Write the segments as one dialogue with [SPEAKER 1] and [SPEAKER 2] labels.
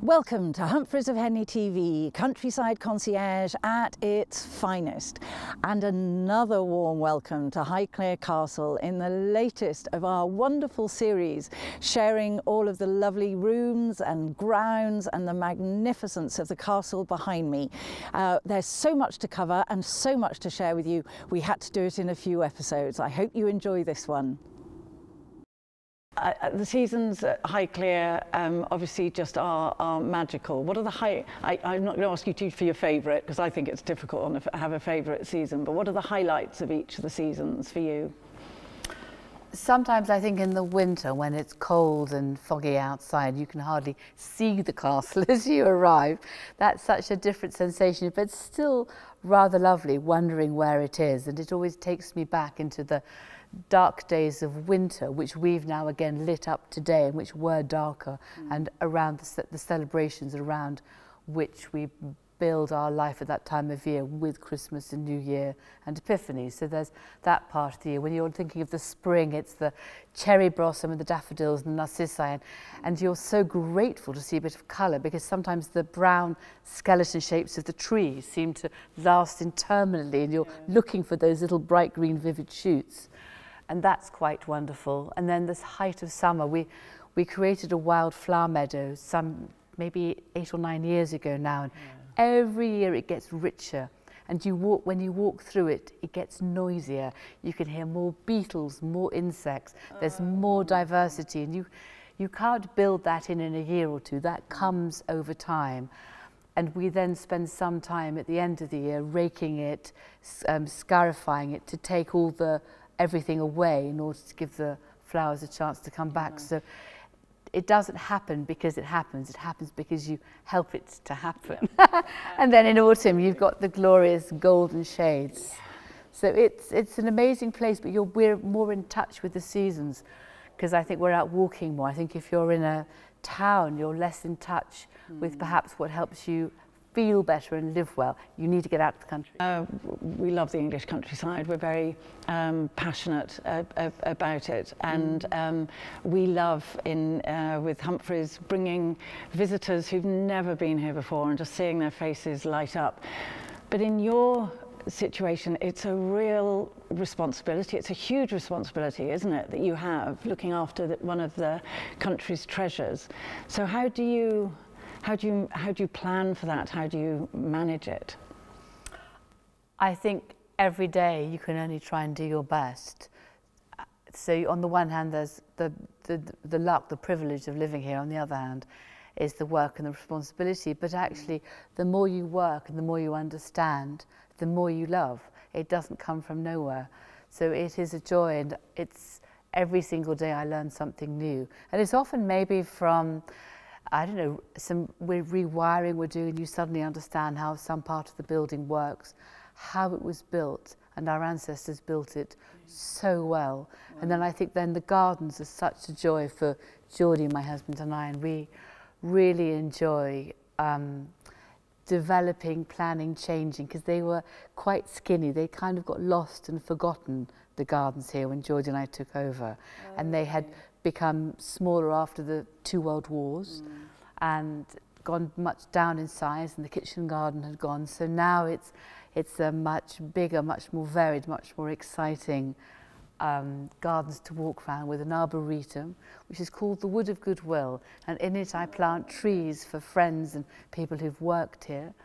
[SPEAKER 1] Welcome to Humphreys of Henley TV, countryside concierge at its finest. And another warm welcome to Highclere Castle in the latest of our wonderful series, sharing all of the lovely rooms and grounds and the magnificence of the castle behind me. There's so much to cover and so much to share with you. We had to do it in a few episodes. I hope you enjoy this one. The seasons at Highclere obviously just are magical. What are the I'm not going to ask you for your favourite, because I think it's difficult to have a favourite season, but what are the highlights of each of the seasons for you?
[SPEAKER 2] Sometimes I think in the winter, when it's cold and foggy outside, you can hardly see the castle as you arrive. That's such a different sensation, but still rather lovely, wondering where it is. And it always takes me back into the dark days of winter, which we've now again lit up today and which were darker, and around the celebrations around which we build our life at that time of year with Christmas and New Year and Epiphany. So there's that part of the year. When you're thinking of the spring, it's the cherry blossom and the daffodils and the narcissi, and you're so grateful to see a bit of colour, because sometimes the brown skeleton shapes of the trees seem to last interminably, and you're looking for those little bright green vivid shoots. And that's quite wonderful. And then this height of summer, we created a wildflower meadow maybe 8 or 9 years ago now, and every year it gets richer. And when you walk through it, it gets noisier. You can hear more beetles, more insects. There's more diversity, and you can't build that in a year or two. That comes over time. And we then spend some time at the end of the year raking it, scarifying it to take everything away in order to give the flowers a chance to come back. So it doesn't happen because it happens because you help it to happen. And then in autumn you've got the glorious golden shades. So it's an amazing place, but we're more in touch with the seasons, because I think we're out walking more. I think if you're in a town, you're less in touch with perhaps what helps you feel better and live well. You need to get out of the country.
[SPEAKER 1] We love the English countryside. We're very passionate about it, and we love with Humphreys bringing visitors who've never been here before and just seeing their faces light up. But in your situation, it's a real responsibility. It's a huge responsibility, isn't it, that you have looking after one of the country's treasures. So how do you plan for that? How do you manage it?
[SPEAKER 2] I think every day you can only try and do your best. So on the one hand, there's the luck, the privilege of living here. On the other hand, is the work and the responsibility. But actually, the more you work and the more you understand, the more you love. It doesn't come from nowhere. So it is a joy, and it's every single day I learn something new. And it's often maybe from, I don't know, some rewiring we're doing, and you suddenly understand how some part of the building works, how it was built, and our ancestors built it so well. And then I think then the gardens are such a joy for Geordie, my husband, and I, and we really enjoy developing, planning, changing, because they were quite skinny. They kind of got lost and forgotten, the gardens here, when Geordie and I took over. And they had become smaller after the 2 World Wars and gone much down in size, and the kitchen garden had gone. So now it's a much bigger, much more varied, much more exciting gardens to walk around, with an arboretum which is called the Wood of Goodwill, and in it I plant trees for friends and people who've worked here.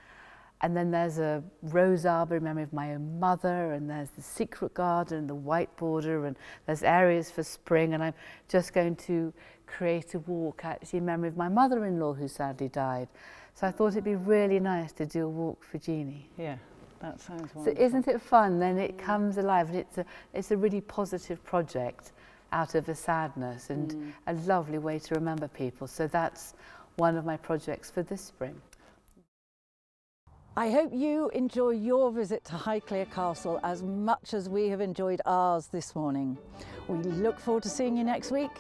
[SPEAKER 2] And then there's a rose arbor in memory of my own mother, and there's the secret garden and the white border, and there's areas for spring, and I'm just going to create a walk actually in memory of my mother-in-law, who sadly died. So I thought it'd be really nice to do a walk for Jeannie.
[SPEAKER 1] Yeah, that sounds wonderful.
[SPEAKER 2] So isn't it fun? Then it comes alive, and it's a really positive project out of a sadness, and a lovely way to remember people. So that's one of my projects for this spring.
[SPEAKER 1] I hope you enjoy your visit to Highclere Castle as much as we have enjoyed ours this morning. We look forward to seeing you next week.